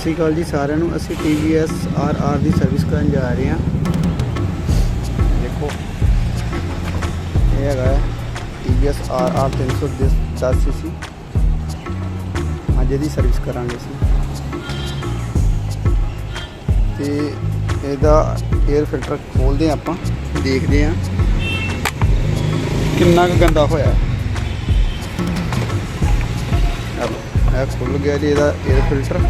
श्री अकाल जी सारे नूं। असी TVS RR की सर्विस करन जा रहे हैं। देखो ये है TVS RR 310 cc। अज ये सर्विस करांगे असी ते इहदा एयर फिल्टर खोलते हैं, आपां देखते हैं कितना गंदा होया। खुल गया जी ਇਹਦਾ एयर फिल्टर।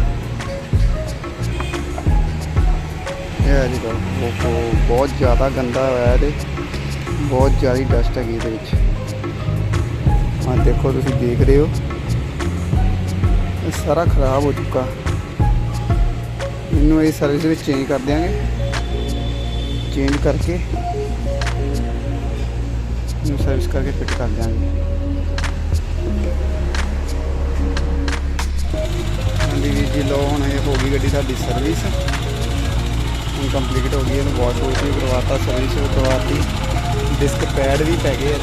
ਇਹ ਜੀ बहुत ज़्यादा गंदा होया है, बहुत ज़्यादा डस्ट हैगी ਇਹਦੇ ਵਿੱਚ। हाँ देखो तुसीं देख रहे हो ये सारा खराब हो चुका। इनू ये सर्विस में चेंज कर देंगे, चेंज करके सर्विस करके फिट कर देंगे। जी लो हम ये हो गई गड्डी साडी सर्विस हम कंप्लीट हो गई। वॉश वॉश भी करवाता, सर्विस भी करवाती, डिस्क पैड भी पै गए।